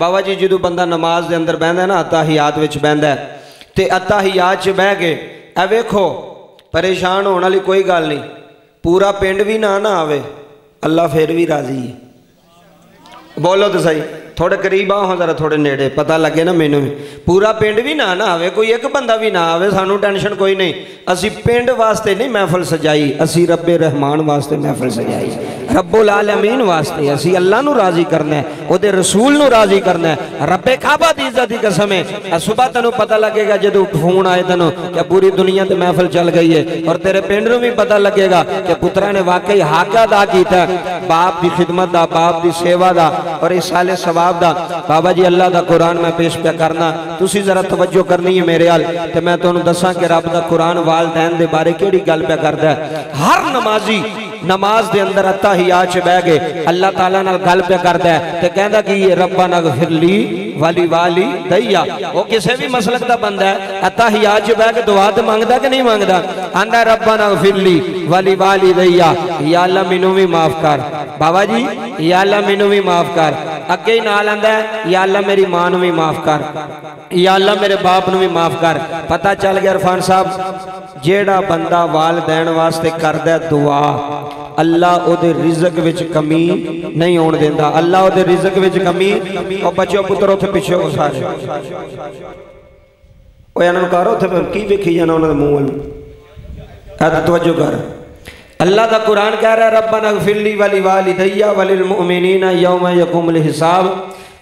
बाबा जी जो बंदा नमाज के अंदर बहदा ना अत्ताहियात विच बहदा ते अत्ताहियात च बह के ए वेखो परेशान होने वाली कोई गल नहीं, पूरा पिंड भी ना आवे अल्लाह फिर भी राजी है। बोलो तो सही, थोड़े करीब आओ जरा, थोड़े नेड़े पता लगे ना मैनू भी। पूरा पिंड भी ना आवे, कोई एक बंदा भी ना आवे, सानू टेंशन कोई नहीं। असी पिंड वास्ते नहीं महफिल सजाई, असी रब्बे रहमान वास्ते महफिल सजाई, रब्बुल आलमीन वास्ते। असी अल्लाह नू राजी करना है, उहदे रसूल नू राजी करना है। रब्बे काबा दी इज्जत दी कसम है, सुबह तेनू पता लगेगा जदों फोन आए तेनू कि पूरी दुनिया ते महफिल चल गई है, और तेरे पिंड नू भी पता लगेगा कि पुत्रा ने वाकई हक अदा कीता, बाप की खिदमत दा, बाप की सेवा दा और इस साले सवाब दा। बाबा जी अल्लाह दा कुरान मैं पेश पे करना, तुसी जरा तवज्जो करनी है मेरे हाल, ते मैं तुहानू दसां कि रब दा कुरान वालदैन दे बारे केड़ी गल पे करदा है। हर नमाजी नमाज दे अंदर अत्ताहियात च बह के अल्लाह ताला नाल गल पे करदा है ते कहंदा कि ये रब्बना ग़फिरली वाली वाली दैया। वो किसी भी मसलक दा बंदा है, अत्ताहियात च बह के दुआ ते मंगदा कि नहीं मंगदा? आंदा रब्बना ग़फिरली वाली वाली दैया, या अल्लाह मैनू भी माफ कर। बाबा जी या अल्लाह मैनू भी माफ कर। अगे ही नाल आंदा है या अल्लाह मेरी मां नू भी माफ कर, या अल्लाह मेरे बाप नू भी माफ कर। पता चल गया इरफान साहब, जेड़ा बंदा वालदैन वास्ते करदा दुआ अल्लाह ओदे रिज़्क विच कमी नहीं होण देंदा, अल्लाह ओदे रिज़्क विच कमी। और बच्चों पुत्र उत्थे पिछे हो सारे, ओए इन्हां नूं कर उत्थे की वेखी जाना उन्हां दे मूंह वल, ऐ तवज्जो कर। अल्लाह दा कुरान कह रहा है रब्बना ग़फिरली वली वालिदैया वलिल मुमिनीना यौम यक़ूमुल हिसाब।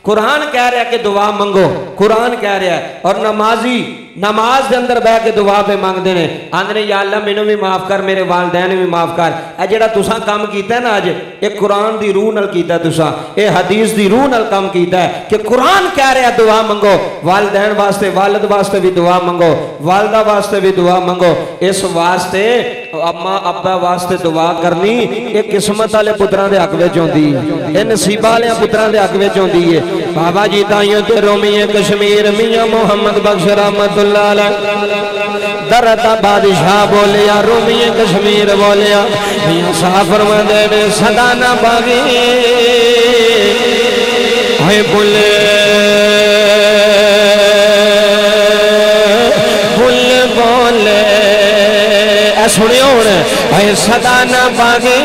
कुरान कह रहा है कि दुआ मंगो, कुरान कह रहा है। और नमाजी नमाज के अंदर बह के दुआ पे मंगते हैं, आंदे ने या अल्लाह मैनू भी माफ कर, मेरे वालदैन भी माफ कर। ए जेड़ा तुसां काम कीता है ना अज, ये कुरान दी रूह नाल कीता है, तुसां ये हदीस दी रूह नाल काम कीता है कि कुरान कह रहा है दुआ मंगो, वालदैन वास्ते, वालिद वास्ते भी दुआ मंगो, वालदा वास्ते भी दुआ मंगो। इस वास्ते अम्मा अब्बा वास्ते दुआ करनी ये किस्मत वाले पुत्रां दे हक विच होंदी है, ये नसीबा वाले पुत्रां दे हक विच होंदी है। बाबा जी ताइयों ते रोमिए कश्मीर मियां मोहम्मद बख्श रहमतुल्लाह अलैह दरदा बादशाह बोलिया, रोमिए कश्मीर बोलिया, मियां साहब फरमांदे ने सदा ना बागी होए बुले बुल बोले। ऐ सुनियो हुण, सदा ना बागी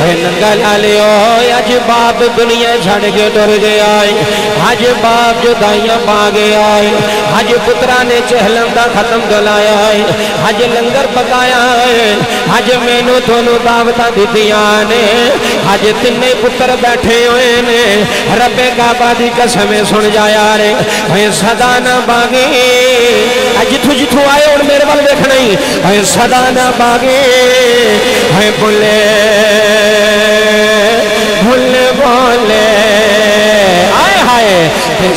नंगा लालियो, अज बाप दुनिया छड़ के तुर गया है, अज बाप जुदाइयां पा गया है, अज पुत्रा ने चहलम का खत्म गलाया है, अज लंगर पकाया है, अज मैनू थोनू दावतां दित्तियां ने, अज तिन्ने पुत्र बैठे हुए ने, रब्बे काबा दी कसम सुन जाया रे। सदा ना बागी, जिथों जिथों आए हुण मेरे वाल देखना ही, सदा ना बागी बुले भुल बोले, आए हाय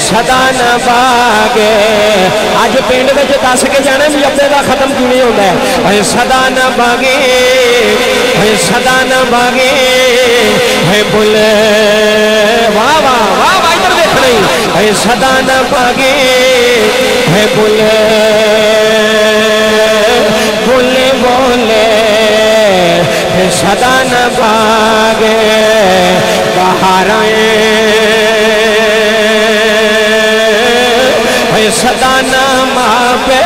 सदा न बागे। अज पिंड में दस के जाने भी अब्बे का खत्म क्यों नहीं होता है। सदा न बागे, सदा न बागे बुले, वाह वाह वाह वाह इधर देख रही, सदा न बागे बुले बुले बोले, सदा न भागे बाहर सदा न मापे।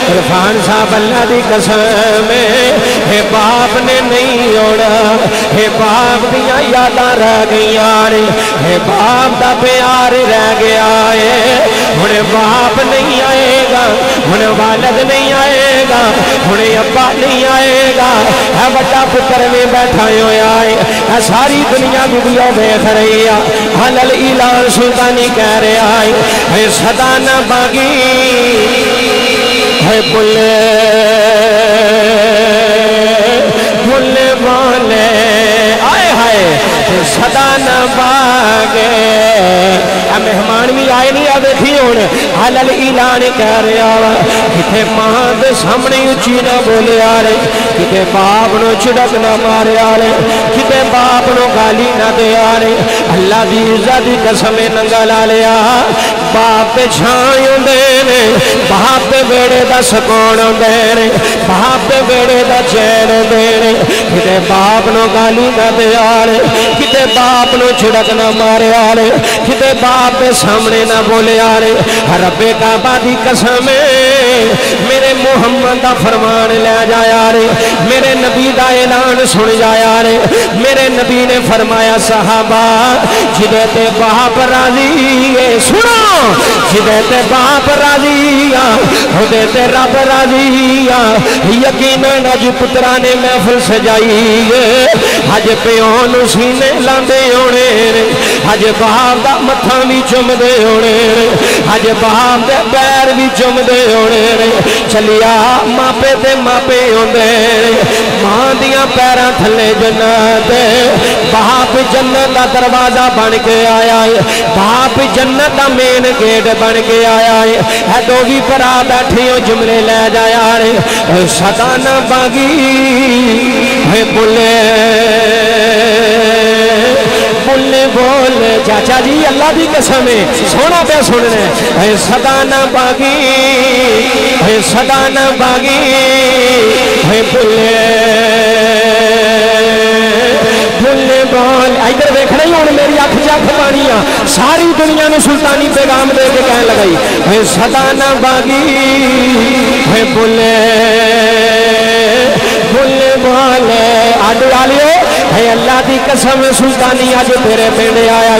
इरफान साहब अल्लाह की कसम है बाप ने नहीं ओढ़ा, हे बाप दियां यादां रह गईयां ने, हे बाप दा प्यार रह गया है। हुण बाप नहीं आएगा, हुण वालिद नहीं आएगा, हुण अब्बा नहीं आएगा, है बड़ा पुत्र में बैठा होया है। सारी दुनिया वीडियो देख रही है, हलल इलान सुल्तानी कह रहा है सदा न बागी है बुले बुले बोले, आए हाय सदा न बागे। मेहमान भी आए नहीं, आ देखी हुण हलल ऐलान कह रहा, किते मां दे सामने उची ना बोले आ रे, किते बाप नो छिड़क ना मारे आ रे, किते बाप नो गाली ना दे आ रे। अल्लाह दी इज्जत दी कसम नंगा ला लिया, बाप दे छां आउंदे ने, बाप दे वेड़े दा सकून आउंदे ने, बाप दे वेड़े दा चैन आउंदे ने। किते बाप नो गाली ना दे आले, किते बाप नो छिड़क ना मारे आले, किते बाप दे सामने ना बोले आले। रब्बे काबा दी कसम मेरे मुहम्मद दा फरमान ले जाया रे, मेरे नबी दा ऐलान सुन जाया रे। मेरे नबी ने फरमाया सहाबा जिदे ते बाप राजी है, सुनो जिदे ते बाप राजी आ ओदे ते रब राजी आ। यकीनन अज पुत्रा ने महफिल सजाई है, अज प्यो नूं सीने लांदे होने ने, अज बाप दा मत्था भी चुमदे होने ने, अज बाप दे पैर भी चुमदे होने ने। चलिया मापे ते मापे होंदे मां दियां पैरां थल्ले जन्नत, बाप जन्नत दा दरवाजा बन के आया है, बाप जन्नत दा मेन गेट बन के आया है। दो भी भरा बैठे हो जुमले ले जाया रे। सदा ना बागी है बुले बुले बोले चाचा जी अल्लाह की कसम है सोना पे सुनने है। सदा ना बागी है, सदा ना बागी है बुले बुले बोल। इधर देखना ही हूँ मेरी अख जख पानी आ, सारी दुनिया ने सुल्तानी पैगाम दे के कह लगाई है। सदा ना बागी है बुले बुले बोले आडू वालियो है अल्लाह की कसम सुल्तानी अज तेरे पिंड आया,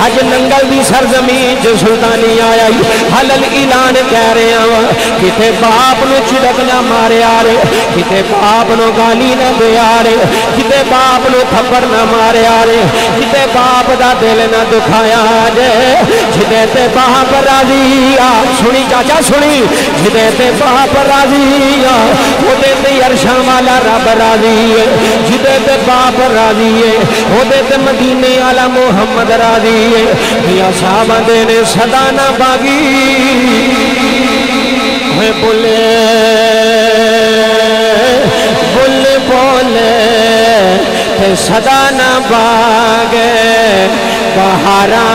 अज नंगल की सरजमीन च सुल्तानी आया। हलल ऐलान कह रहा वा किते बाप नूं झिड़क ना मारे आ रे, किते बाप नूं गाली ना दे आ रे, किते बाप नूं थप्पड़ ना मारे आ रे, किते बाप दा दिल ना दुखाया जे। जिदे ते बाप राजी आ, सुनी चाचा सुनी, जिदे ते बाप राजी आ ओदे ते अरशां वाला रब राजी है, जिदे ते बाप राजी है ओदे ते मदीने वाला मुहम्मद राजी है। मियां साहब ने सदा ना बागी है बोले बोले बोले ते सदा ना बागे बहारा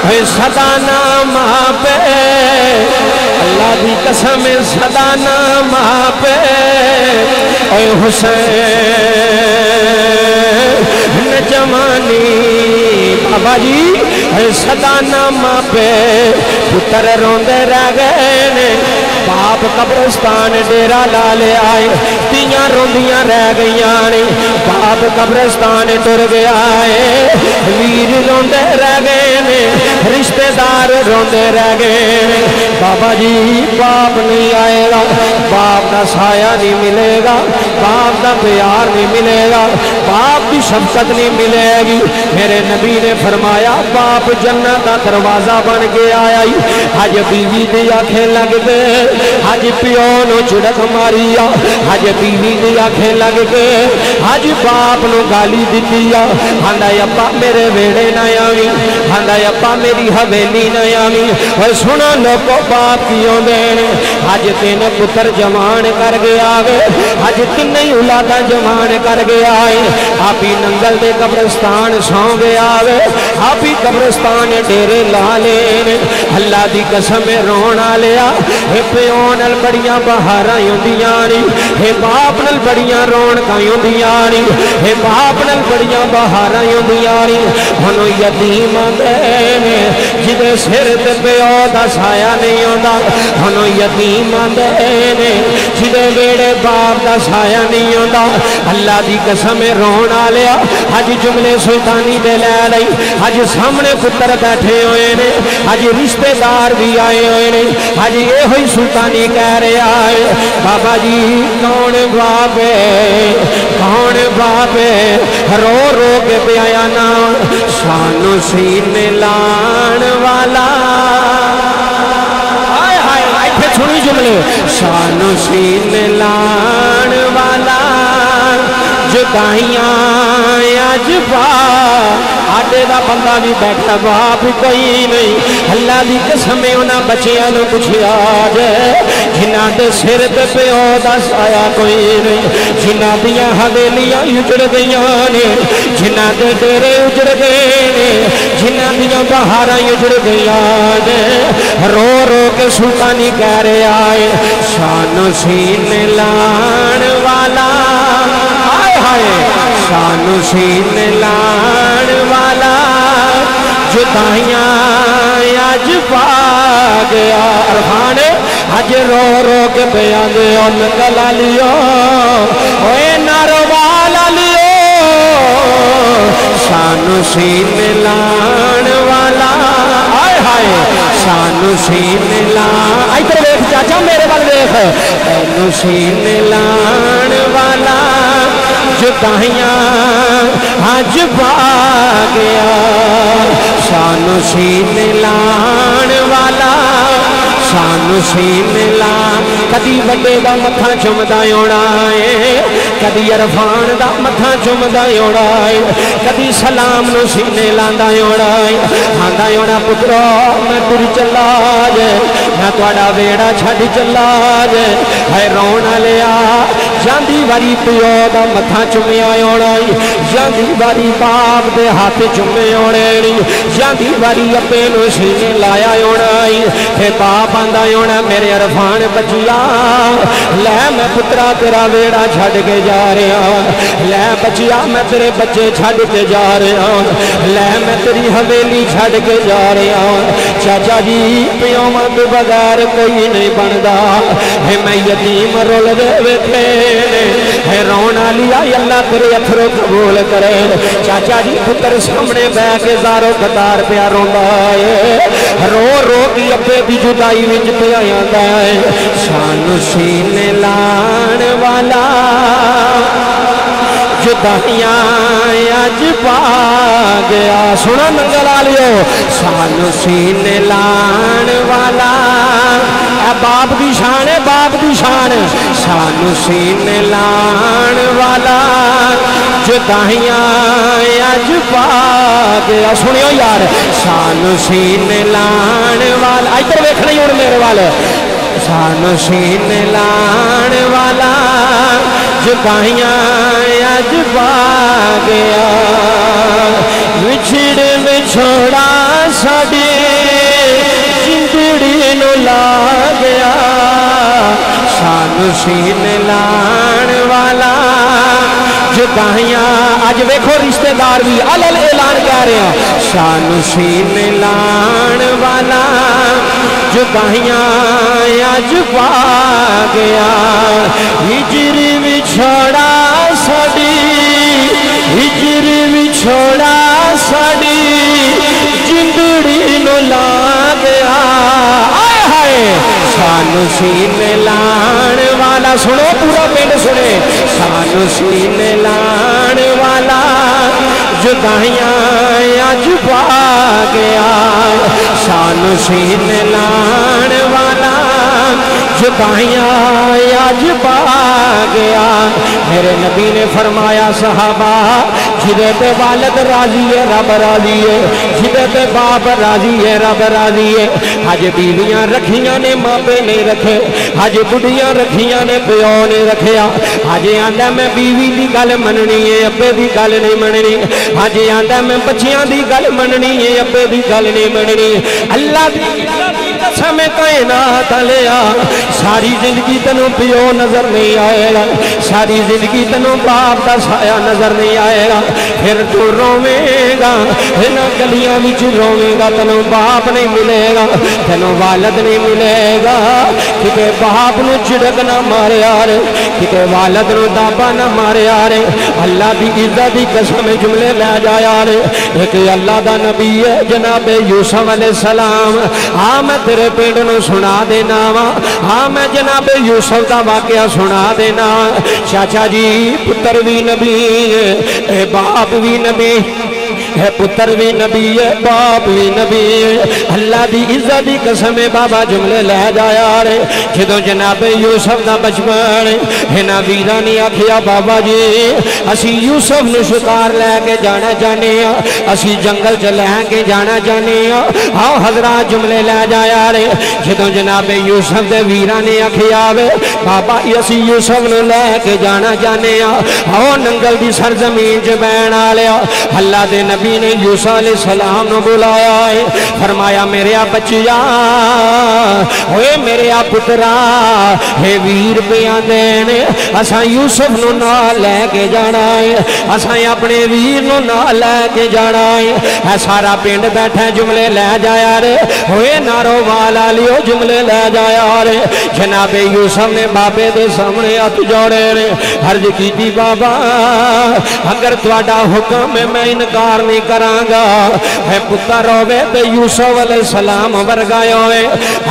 है, सदा ना मापे अल्लाह की कसम सदा ना मापे। ओए हुसैन जवानी बाबा जी सदा ना मापे, पुत्र रोंदे रह गए ने, बाप कब्रिस्तान डेरा ला ले आए, तियां रोंदियां रह गई ने, बाप कब्रिस्तान टुर गया है। वीर रोंदे रह गए ने, रिश्तेदार रोंदे रह गए ने। बाबा जी बाप नहीं आएगा, बाप का साया नहीं मिलेगा, बाप का प्यार नहीं मिलेगा, बाप की शफकत नहीं मिलेगी। मेरे नबी ने फरमाया बाप जन्नत का दरवाजा बन के आया। अज बीवी दी आंखें लग गए, अज प्यो नो झिड़क मारी आ, अज बीवी दी आंखें लग गए, अज बाप नो गाली दी आ। आंदा अब्बा मेरे वेड़े ना आवी, आंदा अब्बा मेरी हवेली ना आवी। और सुनो लोगो बाप की आंदे ने, अज तीन पुत्र जवान कर गया वे, अज तीन ही औलादा जवान कर गया है। आप ही नंगल दे कब्रिस्तान सौ गया वे, आप ही कब्रिस्तान डेरे ला लेने। अल्लाह दी कसम रोन आलिया हे प्यो नाल बड़ियां बहारां हुंदियां नी, हे बाप नाल बड़ियां रौनकां हुंदियां नी, हे बाप नाल बड़ियां बहारां हुंदियां नी। हुण यतीम आंदे ने जिदे सिर ते प्यो दा साया नहीं आंदा, हुण यतीम आंदे ने जिदे वेड़े बाप दा साया नहीं आंदा। अल्लाह दी कसम रोन आलिया अज जुमले सुल्तानी दे लै लई, अज सामने पुत्र बैठे हुए ने, अज रिश्तेदार भी आए हुए ने, अज ये हुई सुल्तानी कह रहा है बाबा जी कौन बाबे कौन बाबे रो रो के पिया ना सानू सीने लान वाला। हाय हाय इत्थे सुनी जुमले, सानू सीने लान वाला जुदाइयां अज पा अड بڑے دا بندہ بھی بیٹھا باپ کوئی نہیں اللہ دی قسم انہاں بچیاں نو پوچھیا جے جنہاں دے سر تے پیو دا سایہ کوئی نہیں جنہاں دیاں حویلیاں اجڑ گئیاں نے جنہاں دے ڈیرے اجڑ گئے نے جنہاں دیاں بہاراں اجڑ گئیاں نے رو رو کے سلطانی کہہ رہے آئے شان سین لان والا آئے ہائے شان سین لان والا جدائیاں آج پا گیا عرفان آج رو رو کے بیان دے ان گلا لیو اوے ناروالا لیو شان سین لان والا آئے ہائے شان سین لان آئی تر ویخ چاچا میرے بال ویخ شان سین لان والا جدائیاں آج پا گیا شان سین لان والا شان سین لان کدی وڈے دا متھا چومدا ہونا ہے کدی عرفان دا متھا چومدا ہونا ہے کدی سلام نو سینے لاندا ہونا ہے آندا ہونا پترو میں تر چلا جے میں تہاڈا ویڑا چھڈ چلا جے ہے رون والیا جاندی واری پیو دا متھا چومیا ہونا ہے جاندی واری باپ دے ہاتھ چومے ہونے جاندی واری اپے نو سینے لایا ہونا ہے تے باپ آندا ہونا میرے عرفان بچیا لے میں پترا تیرا ویڑا چھڈ کے جا رہا لے بچیا میں تیرے بچے چھڈ کے جا رہا لے میں تیری حویلی چھڈ کے جا رہا چاچا جی پیوواں تو بغیر کوئی نہیں بندا ہے میں یتیم رول دے ویکھے ہے رون والی آئی اللہ تیرے اتھرو قبول کرے چاچا جی پتر سامنے بہ کے زارو قطار پیا روندا ہے رو رو کی اپے دی جدائی وچ پیا آندا ہے شان سین لان والا جدائیاں اج پا گیا سنا ننگل والیو شان سین لان والا اے باپ دی شان ہے باپ دی شان شان سین لان والا جدائیاں اج پا گیا سنیو یار شان سین لان والا ادھر ویکھنا ہی ہن میرے وال شان سین لان والا جدائیاں اج پا گیا وچھڑ وچھوڑا ساڈی زندگی نو لا گیا شان سین لان والا جدائیاں اج ویکھو رشتہ دار بھی علل اعلان کہہ رہے ہیں شان سین لان والا جدائیاں اج پا گیا ہجر وچھوڑا ساڈی ہجر وچھوڑا ساڈی زندگی نو لا گیا آئے ہائے شان سین لان والا سنو پورا پنڈ سنے شان سین لان والا جدائیاں اج پا گیا شان سین لان والا جدائیاں اج پا گیا میرے نبی نے فرمایا صحابہ جدے پہ والد راضی ہے رب راضی ہے جدے پہ باپ راضی ہے رب راضی ہے آج بیویاں رکھیاں نے ماں پہ نہیں رکھے آج بڑھیاں رکھیاں نے پیو نہیں رکھیا آج آندا میں بیوی دی گل مننی ہے ابے دی گل نہیں مننی آج آندا میں بچیاں دی گل مننی ہے ابے دی گل نہیں مننی اللہ دی قسم کائنات لیا ساری زندگی تینوں پیو نظر نہیں آئے گا ساری زندگی تینوں باپ دا سایہ نظر نہیں آئے گا پھر تو رویں گا انہاں گلیاں وچ رویں گا تینوں باپ نہیں ملے گا تینوں والد نہیں ملے گا کتے باپ نو چڑک نہ مارے آرے کتے والد نو دابا نہ مارے آرے اللہ دی عزت دی قسم جملے لے جایا رے ایک اللہ دا نبی ہے جناب یوسف علیہ السلام ہاں میں تیرے پنڈ نو سنا دینا وا ہاں میں جناب یوسف دا واقعہ سنا دینا چاچا جی پتر بھی نبی اے باپ بھی نبی ہے پتر بھی نبی ہے باپ بھی نبی ہے اللہ دی عزت دی قسم بابا جملے لے جایا رے جدو جناب یوسف دا بچپن ہنا ویرا نہیں آکھیا بابا جی اسی یوسف نو شکار لے کے جانا جانے اسی جنگل چ لے کے جانا جانے آؤ حضرات جملے لے جایا رے جدو جناب یوسف دے ویرا نے آکھیا وے بابا اسی یوسف نو لے کے جانا جانے آؤ ننگل دی سرزمین چ بہن آلیا اللہ دے نبی نے یوسف علیہ السلام نو بلایا ہے فرمایا میرے بچیا ہوئے میرے پترا ہے ویر پیاں دینے اساں یوسف نو نہ لے کے جانا ہے اساں اپنے ویر نو نہ لے کے جانا ہے سارا پنڈ بیٹھے جملے لے جایا رے ہوئے نارو والا لیو جملے لے جایا رے جناب یوسف نے بابے دے سامنے ہاتھ جوڑے رے عرض کیتی بابا اگر تواڈا حکم ہے میں انکار نہیں کراں گا ہے پتر ہوے تے یوسف علیہ السلام ورگایا ہوئے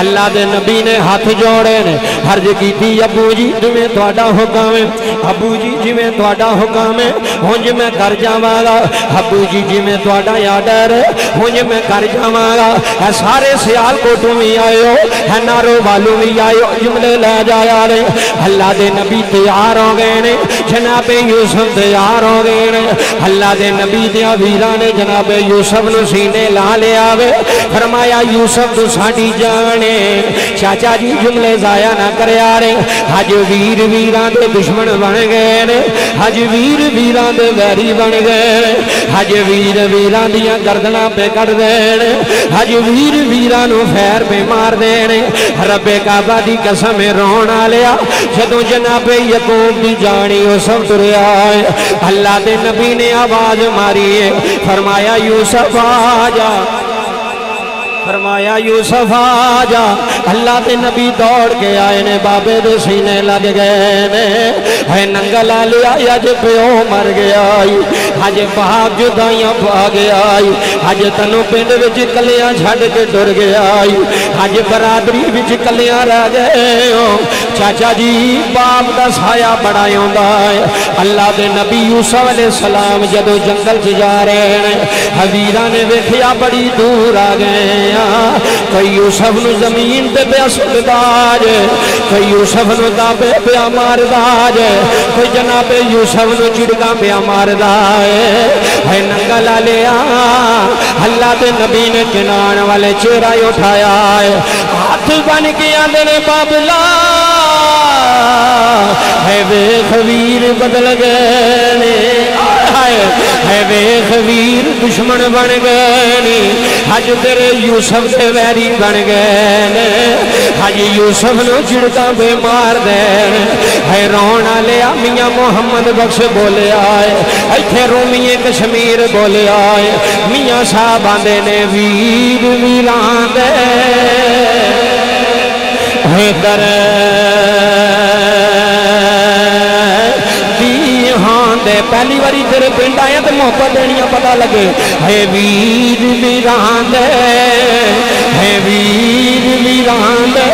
اللہ دے نبی نے ہاتھ جوڑے نے عرض کیتی ابو جی جویں تواڈا حکم ہے ابو جی جویں تواڈا حکم ہے ہن میں کر جاواں گا ابو جی جویں تواڈا آرڈر ہے ہن میں کر جاواں گا اے سارے سیال کوٹوں بھی آئے ہو ہے نارو والو بھی آئے ہو جملے لے جایا رے اللہ دے نبی تیار ہو گئے نے جناب یوسف تیار ہو گئے نے اللہ دے نبی دیا ویرا نے جناب یوسف نو سینے لا لیا وے فرمایا یوسف تو ساڈی جانے چاچا جی جملے ضائع نہ کرے آرے حج ویر ویران دے دشمن بن گئے نے حج ویر ویران دے ویری بن گئے حج ویر ویران دیا گردنا پہ کٹ دینے حج ویر ویرانو فیر پہ مار دینے رب کعبہ دی قسم رونا لیا جدو جناب یعقوب دی جانی یوسف تریا ہے اللہ دے نبی نے آواز ماری ہے فرمایا یوسف آجا فرمایا یوسف آجا اللہ دے نبی دوڑ کے آئے نے بابے دے سینے لگ گئے نے ہے ننگل آلیا اج پیو مر گیا اج بھاگ جدائیاں پا گیا اج تنو پنڈ وچ کلیاں چھڑ کے ڈر گیا اج برادری وچ کلیاں رہ گئے چاچا جی باپ دا سایہ بڑا ہوندا ہے اللہ دے نبی یوسف علیہ السلام جدو جنگل چ جا رہے ہیں حویراں نے ویکھیا بڑی دور آ گئے کوئی یوسف نو زمین تے پیا سکدا جے کوئی یوسف نو دابے پیا ماردا جے کوئی جناب یوسف نو چڑکا پیا ماردا ہے ننگا لا لیا اللہ دے نبی نے کنان والے چہرہ اٹھایا ہے ہاتھ بن کے آندے نے بابلا ہے ویکھ ویر بدل گئے ہے ویکھ ویر دشمن بن گئے حج تیرے یوسف سے ویری بن گئے حج یوسف نو چڑکا بے مار دے ہے رونا لیا میاں محمد بخش بولے آئے ایتھے رومی کشمیر بولے آئے میاں صاحب آندے نے ویر ویران دے حیدر پہلی باری تیرے پنڈ آیا تو محبت دینیاں پتہ لگے ہے ویر ویران دے ہے ویر ویران دے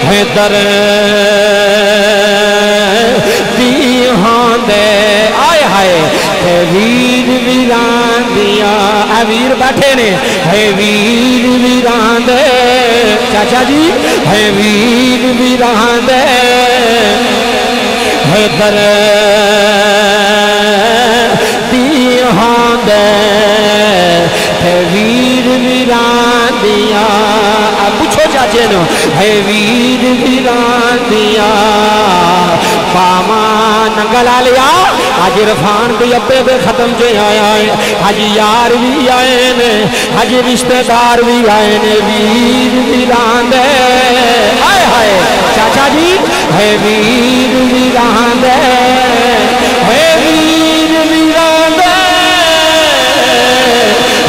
ہے در دیہان دے آئے ہائے ہے ویر ویران دیا اے ویر بیٹھے نے ہے ویر ویران دے چاچا جی ہے ویر ویران دے ہے در دیہان دے ہے ویر ویران دیا اب پوچھو چاچے نو ہے ویر ویران دیا پاما ننگلا لیا آج رفان بھی ابے بے ختم جو آیا ہے آج یار بھی آئے نے آج رشتہ دار بھی آئے نے ویر ویران دے آئے ہائے چاچا جی ہے ویر ویران دے ہے ویر ویران دے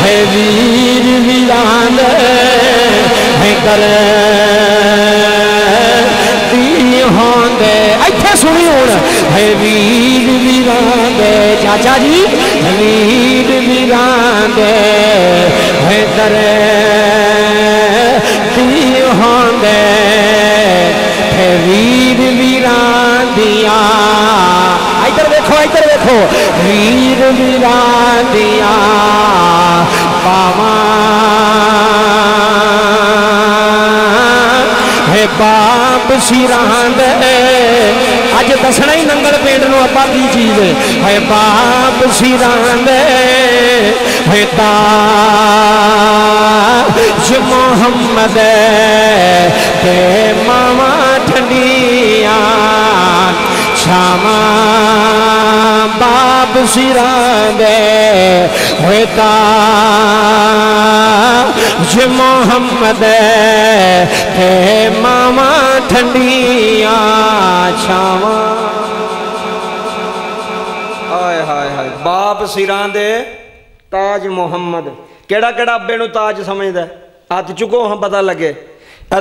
ہے ویر ویران دے ہے کر دیہان دے ایتھے سنی ہونا ہے ویر ویران دے چاچا جی ویر ویران دے ہے کر دیہان دے ہے ویر ویران دیا ادھر دیکھو ویر ویران دیا बाप सिरां दे अज दसना ही नंगल पिंड नूं अब्बा की चीज़ है बाप सिरां दे है ताज मुहम्मद ते मावा ठंडियां छावा बाप सिरां दे है ताज मुहम्मद ते मावा ठंडियां छावा। हाय हाय हाय बाप सिरां दे ताज मुहम्मद केड़ा केड़ा अब्बे नूं ताज समझदा हथ चुको हाँ पता लगे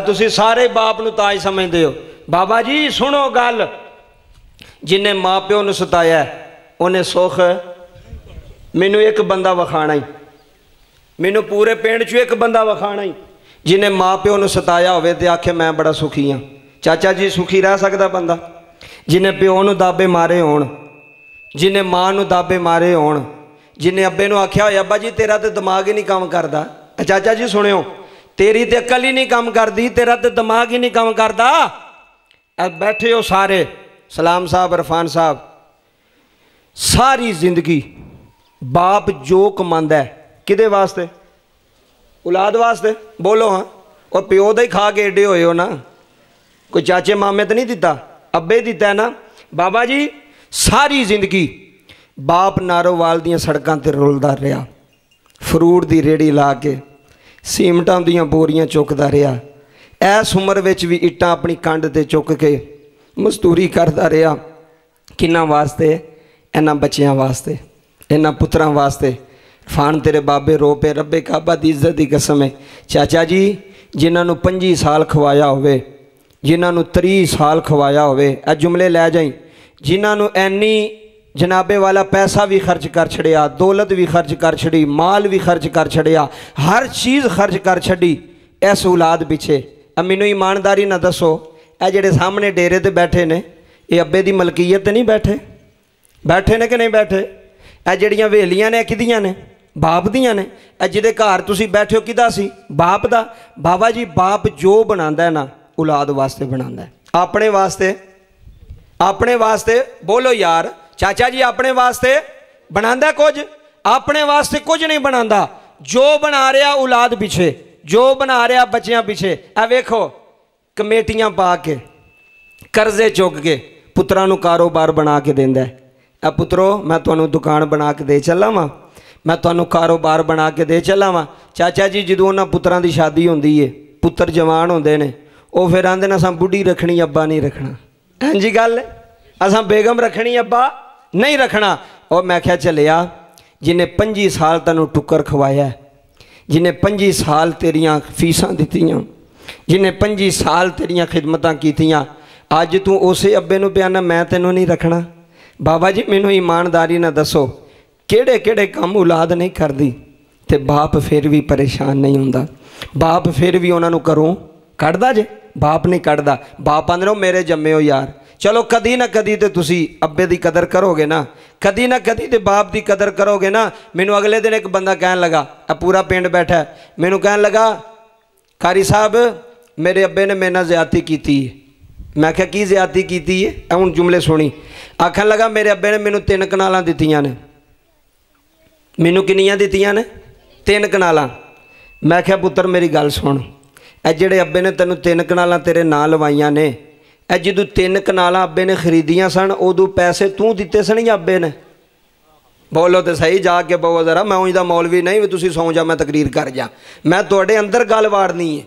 तुसी सारे बाप नूं ताज समझदे हो। बाबा जी सुनो गल जिन्हें माँ प्यो नूं सताया उन्हें सुख मैनू एक बंदा वखाना ही मैनू पूरे पिंड चो एक बंदा वखाना ही जिन्हें माँ प्यो नूं सताया होवे ते आखे मैं बड़ा सुखी हाँ। चाचा जी सुखी रह सकदा बंदा जिन्हें प्यो नूं दाबे मारे होण जिन्हें माँ नूं दाबे मारे होण जिन्हें अब्बे नूं आख्या होए अब्बा जी तेरा तो दिमाग ही नहीं काम करदा। चाचा जी सुनियो तेरी तो अकल ही नहीं काम करती तेरा तो दिमाग ही नहीं काम करता। बैठे हो सारे सलाम साहब इरफान साहब सारी जिंदगी बाप जो कमांदा है किदे वास्ते औलाद वास्ते बोलो हाँ और प्यो दा ही खा के एडे होए हो ना कोई चाचे मामे तो नहीं दिता अब्बे दिता है ना। बाबा जी सारी जिंदगी बाप नारोवाल दियां सड़कों ते रुलदा रहा फ्रूट दी रेड़ी ला के सीमटां दियां बोरियां चुकदा रहा ऐस उम्र विच भी इट्टां अपनी कंड ते चुक के मजदूरी करदा रहा किन्ना वास्ते इन्हां बच्चियां वास्ते इन्हां पुत्रां वास्ते। फान तेरे बाबे रो पे रब्बे काबा दी इज्जत दी कसम है चाचा जी जिन्हां 25 साल खवाया होवे जिन्हां 30 साल खवाया होवे ए जुमले लै जाई जिन्हां एनी जनाबे वाला पैसा भी खर्च कर छड़िया दौलत भी खर्च कर छड़ी माल भी खर्च कर छड़िया हर चीज़ खर्च कर छड़ी इस औलाद पिछे। मैनू ईमानदारी ना दसो ए जेड़े सामने डेरे ते बैठे ने ये अब्बे दी मलकीयत नहीं बैठे बैठे ने कि नहीं बैठे ए जड़ियां वेलियां ने किदियां ने बाप दियां ने ए जिहदे घर तुसी बैठे हो किदा सी बाप दा। बाबा जी बाप जो बनांदा है ना औलाद वास्ते बनांदा है अपने वास्ते बोलो यार चाचा जी अपने वास्ते बनांदा कुछ अपने वास्ते कुछ नहीं बनांदा जो बना रहा औलाद पिछे जो बना रहा बच्चियां पिछे। ए वेखो कमेटियां पा के कर्जे चुक के पुत्रां नूं कारोबार बना के देंदा है ए पुत्रो मैं तुहानूं दुकान बना के दे चला वां मैं तुहानूं कारोबार बना के दे चला वां। चाचा जी जदों उन्हां पुत्रां दी शादी हुंदी है पुत्र जवान हुंदे ने वो फिर आंदे ने असां बुढ़ी रखनी अब्बा नहीं रखना इंजी गल है असां बेगम रखनी अब्बा नहीं रखना। और मैं क्या चलिया जिन्हें 25 साल तेनों टुक्कर खवाया जिन्हें 25 साल तेरियां फीसां दित्तियां जिन्हें 25 साल तेरियां खिदमतां कीतियां अज तू उसे अब्बे नूं बयाना मैं तेनों नहीं रखना। बाबा जी मैनू ईमानदारी ना दसो केड़े केड़े काम औलाद नहीं करती ते बाप फिर भी परेशान नहीं हुंदा बाप फिर भी उन्होंने घरों कढ़दा जे बाप नहीं कढ़दा। बाप आंदे मेरे जम्मे हो यार चलो कदी ना कदी तो तुसी अब्बे दी कदर करोगे ना कदी ना कदी तो बाप दी कदर करोगे ना। मैनू अगले दिन एक बंदा कहन लगा पूरा पिंड बैठा है मैनू कहन लगा कारी साहब मेरे अब्बे ने मेरे नाल ज़्यादती कीती है। मैं क्या की ज़्यादती कीती है हुण जुमले सुनी आखन लगा मेरे अब्बे ने मैनू 3 कनालां दित्तियां ने मैनू किन्नियां दित्तियां ने 3 कनालां। मैं क्या पुत्र मेरी गल सुन ए जिहड़े अब्बे ने तैनूं 3 कनालां तेरे नां लवाइयां ने ए जदों 3 कनालां अब्बे ने खरीदियां सन उदों पैसे तू दिते सन या अब्बे ने बोलो तो सही जाके बहु जरा मैं उंज दा मौलवी नहीं भी तुसीं सौ जा मैं तकरीर कर जा मैं तुहाडे अंदर गल वाड़नी है।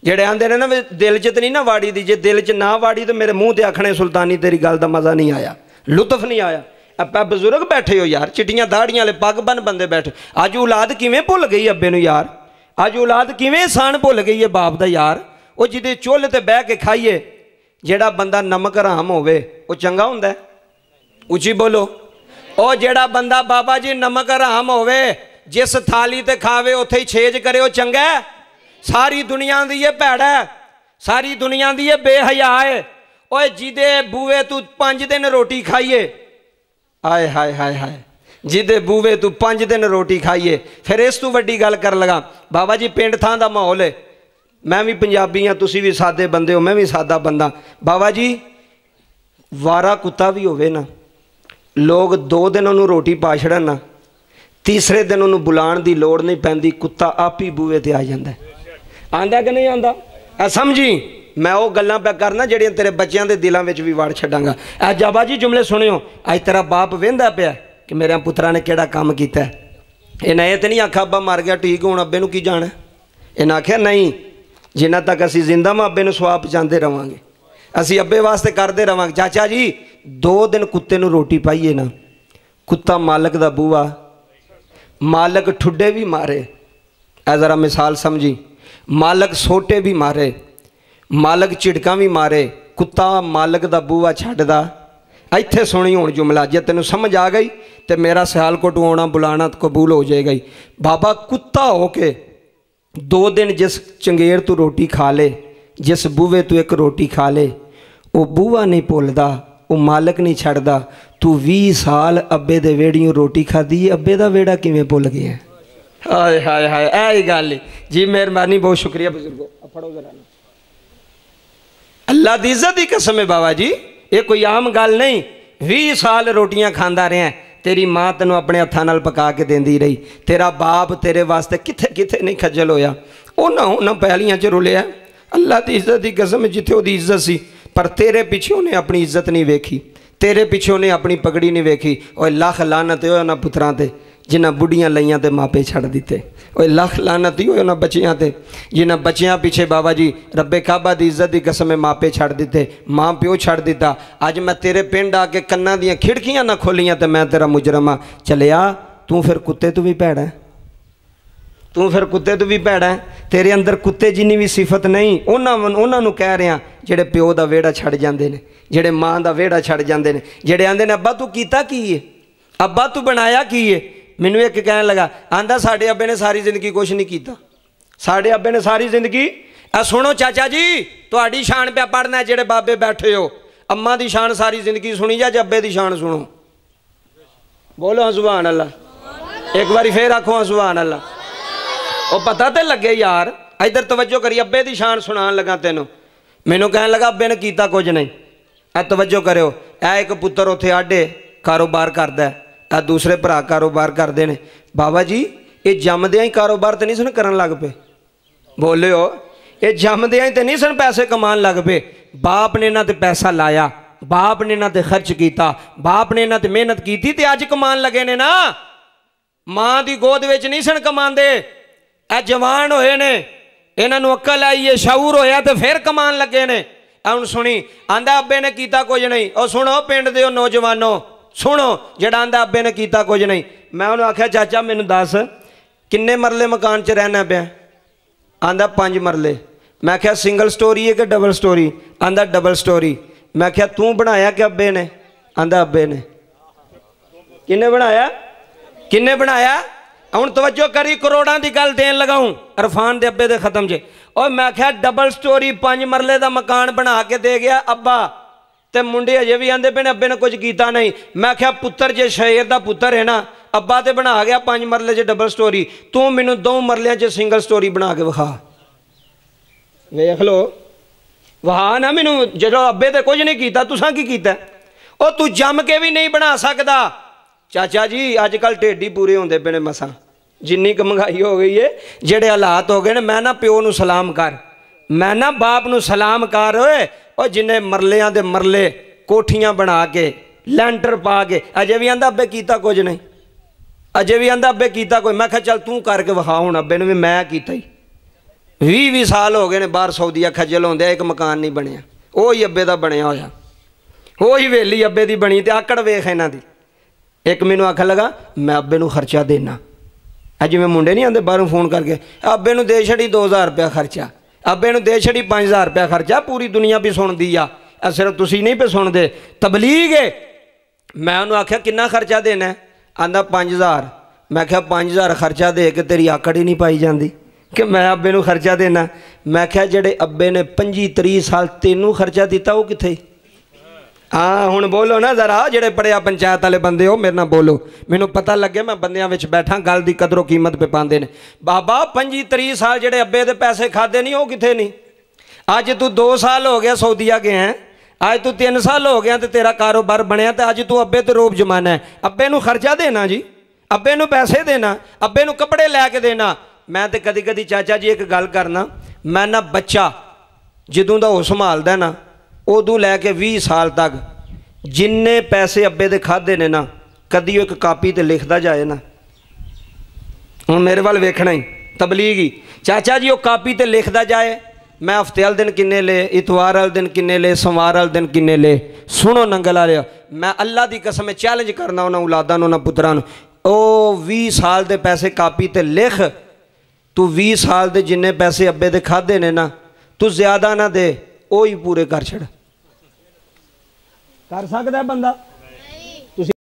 जेड़े आंदे ने ना दिल च तो नहीं ना वाड़ी दी जे दिल च ना वाड़ी तो मेरे मूँह ते आखने सुल्तानी तेरी गल दा मज़ा नहीं आया लुत्फ नहीं आया। आप बजुर्ग बैठे हो यार चिट्टियां दाड़ियां वाले पग बन बंदे बैठे अज औलाद किवें भुल गई अब्बे नूं यार अज औलाद किवें एहसान भुल गई है बाप दा यार। वो जिहदे चुल्ह ते बह के खाइए जेड़ा बंदा नमक हराम होवे वो चंगा हुंदा है उची बोलो ओ जेड़ा बंदा बाबा जी नमक हराम होवे जिस थाली ते खावे उत्थे ही छेज करे वो चंगा है। सारी दुनिया दी ये भैड़ा है सारी दुनिया दी ये बेहया है। ओए जिदे बूवे तू 5 दिन रोटी खाइए आए हाय हाय हाय जिदे बूवे तू 5 दिन रोटी खाइए फिर इस तू वड्डी गल कर लगा बाबा जी पिंड थां दा माहौल है मैं भी पंजाबी हाँ, तुसी भी सादे बंदे हो, मैं भी सादा बंदा। बाबा जी वारा कुत्ता भी होवे ना, लोग 2 दिन उन्होंने रोटी पा छड़न ना, तीसरे दिन उन्होंने बुलाण की लोड़ नहीं पैंदी, कुत्ता आप ही बूहे ते आ जांदा है। आंदा कि नहीं आंदा? ऐ समझी मैं वो गल्लां पे करना ਜਿਹੜੀਆਂ तेरे बच्चों के दिलों में भी वड़ छड्डांगा। ऐ जाबा जी जुमले सुनियो, अज तेरा बाप वेंदा पिया कि मेरे पुत्रा ने किहड़ा काम कीता। इन्हें ये तो नहीं आखा अब्बा मर गया ठीक हुण अब्बे नूं की जाना। इन्हें आख्या नहीं, जिन्ना तक असी जिंदा मैं अब्बे नूं सुआ पहुँचाते रहांगे, असी अब्बे वास्ते करते रहांगे। चाचा जी 2 दिन कुत्ते नूं रोटी पाईए ना, कुत्ता मालक दा बूआ, मालक ठुड्डे भी मारे। ऐ जरा मिसाल समझी, मालक सोटे भी मारे, मालक झिड़का भी मारे, कुत्ता मालक दा बूआ छड्डदा। इत्थे सुनी हुण जुमला, जे तेनों समझ आ गई तो मेरा सियालकोट आना बुलाना तो कबूल हो जाएगा ही। बाबा कुत्ता हो के 2 दिन जिस चंगेर तू रोटी खा ले, जिस बूहे तू एक रोटी खा ले, वो बूहा नहीं भुलदा, वो मालक नहीं छड्डदा। तू 20 साल अब्बे दे वेड़ियों रोटी खाधी, अब्बे दा वेड़ा किवें भुल गया? हाय हाय हाय, ऐ गल जी। मेहरबानी, बहुत शुक्रिया बुजुर्गो। फड़ो जरा, अल्लाह दी इज्जत की कसम है बाबा जी, ये कोई आम गल नहीं। 20 साल रोटियां खांदा रहा, तेरी माँ तेनों अपने हत्थां नाल पका के देंदी रही, तेरा बाप तेरे वास्ते किथे किथे नहीं खज्जल होया, उन्हां पहलियां च रुलिया। अल्लाह की इज्जत की कसम, जिथे उहदी इज्जत सी, पर तेरे पिछे उन्हें अपनी इज्जत नहीं वेखी, तेरे पिछे उन्हें अपनी पगड़ी नहीं वेखी। और लख लानत हो उन्हां पुत्रां ते जिन्हां बुढ़ियां लईयां ते मापे छड़ दिते। और लख लानत ही हो उन्हां बच्चियां ते जिन्हां बच्चियां पिछे बाबा जी रब्बे काबा दी इज्जत की कसम में मापे छड़ दिते, माँ प्यो छड़ दिता। अज मैं तेरे पिंड आके कन्ना दियां खिड़कियां ना खोलियां तो मैं तेरा मुजरम आ। चलिया तू फिर कुत्ते तू भी भैड़ा है, तू फिर कुत्ते तू भी भैड़ा है। तेरे अंदर कुत्ते जिन्नी भी सिफत नहीं, उन्होंने कह रहा जेड़े प्यो का वेड़ा छड़ जाते हैं, जेड़े माँ का वेड़ा छड़ जाते हैं, जेड़े आंदे ने अब्बा तू कीता की है, अब्बा तू बनाया की है। मैनू एक कहने लगा, आंदा साढ़े अब्बे ने सारी जिंदगी कुछ नहीं किया, साढ़े अब्बे ने सारी जिंदगी। सुनो चाचा जी, थोड़ी शान पे पढ़ना है, जेड़े बाबे बैठे हो, अम्मा की शान सारी जिंदगी सुनी जा, अब्बे की शान सुनो। बोलो हाँ सुभान अल्लाह, एक बार फिर आखो हाँ सुभान अल्लाह। वो पता तो लगे यार, इधर तवज्जो करी, अब्बे की शान सुनान लगा तेनों। मैनू कहने लगा अब्बे ने किया कुछ नहीं। ए तवज्जो करो, ए एक पुत्र उत्थे आडे कारोबार करदा है, आ दूसरे भरा कारोबार करते हैं। बाबा जी ये जमदिया ही कारोबार तो नहीं सन करन लग पे? बोलियो, ये जमदिया ही तो नहीं सन पैसे कमान लग पे? बाप ने इन्हां ते पैसा लाया, बाप ने इन्हां ते खर्च किया, बाप ने इन्हां ते मेहनत की ते अज कमान लगे ने ना। माँ की गोद विच नहीं सन कमांदे, ए जवान होए ने, इन्हां नूं अक्ल आई है, शऊर होया तो फिर कमान लगे ने। हुण सुनी, आंदा अब्बे ने किया कुछ नहीं। और सुनो पिंड दे नौजवानों, सुनो, जड़ा आंदा अब्बे ने किया कुछ नहीं। मैं उन्होंने आख्या चाचा मैनू दस किन्ने मरले मकान च रहना पिया? आंदा 5 मरले। मैं आख्या सिंगल स्टोरी है कि डबल स्टोरी? आंदा डबल स्टोरी। मैं आख्या तू बनाया कि अब्बे ने? आंदा अब्बे ने। किन्ने बनाया? किन्ने बनाया? हुण तवज्जो करी, करोड़ां की गल देन लगाऊं इरफान दे अब्बे दे खत्म जे। और मैं आख्या डबल स्टोरी 5 मरले का मकान बना के दे गया अब्बा, ते मुंडे अजे भी आंदे पे अब्बे ने कुछ किया नहीं। मैं आख्या पुत्र जे शेर का पुत्र है ना, अब्बा तो बना गया 5 मरले च डबल स्टोरी, तू मैनू 2 मरलियां च सिंगल स्टोरी बना के विखा। वेख लो, वहा ना मैनू, जो अब्बे तो कुछ नहीं किया, तुसां की कीता? ओ तू जम के भी नहीं बना सकता। चाचा जी अजकल ढेडी पूरे होंदे पे ने मसां, जिन्नी क महंगाई हो गई है, जेड़े हालात हो गए ने। मैं ना प्यो नू सलाम कर, मैं ना बाप नू सलाम कर, और जिन्हें मरलियां दे मरले कोठियां बना के लैंटर पा के, अजे भी आंदा अब्बे कीता कुछ नहीं, अजे भी आंदा अब्बे कीता कोई। मैं चल तू करके विखा हुण अब्बे ने भी मैं कीता ही। 20 साल हो गए ने बाहर सऊदीया खज्जल होंदे, एक मकान नहीं बनया, वो ही अब्बे दा बनया होया, वो ही वेली अब्बे दी बनी। ते आकड़ वेख इन्हां दी। एक मैनू आखन लगा मैं अब्बे नू खर्चा देना, जिवें मुंडे नहीं आंदे बाहरों फोन करके, अब्बे नू दे छड़ी 2000 रुपया खर्चा, अब्बे नू दे छड़ी 5000 रुपया खर्चा, पूरी दुनिया भी सुनती आ, सिर्फ तुसी नहीं पे सुनते, तबलीग है। मैं उन्होंने आख्या किन्ना खर्चा देना है? आंदा 5000। मैं आख्या 5000 खर्चा दे के तेरी आकड़ ही नहीं पाई जाती कि मैं अब्बे नू खर्चा देना। मैं आख्या जेड़े अब्बे ने 25-30 साल तेनू खर्चा दिता वो कित्थे? हाँ हुण बोलो ना जरा जेड़े पढ़िया पंचायत वाले बंदे हो मेरे नाल बोलो मैनू पता लगे मैं बंदियां विच बैठा गल दी कदरों कीमत पे पांदे ने बाबा 25-30 साल जेड़े अब्बे दे पैसे खादे नहीं वो किथे नहीं अज तू 2 साल हो गया सऊदीया गया है अज तू 3 साल हो गया तो तेरा कारोबार बनया तो अज तू अब्बे तो रोब जमाना है अब्बे नू खर्चा देना जी अब्बे नू पैसे देना अब्बे नू कपड़े लैके देना मैं तो कदी कदी चाचा जी एक गल करना मैं ना बच्चा जदों दा वो संभालदा ना उदों लैके 20 साल तक जिन्ने पैसे अब्बे दे खादे ने ना कदी एक कापी ते लिखदा जाए ना हुण मेरे वाल वेखना ही तबलीग ही चाचा जी वो कापी ते लिखदा जाए मैं हफ्ते वाले दिन किन्ने ले इतवार वाले दिन किन्ने ले सोमवार वाले दिन किन्ने ले सुनो नंगल आ मैं अल्लाह की कसम चैलेंज करना उन्होंने औलादा उन्होंने पुत्रां ओ 20 साल दे पैसे कापी ते लिख तू 20 साल दे जिन्ने पैसे अब्बे दे खादे ने ना तू ज्यादा ना दे ओ ही पूरे कर छड़ कर सकदा बंदा।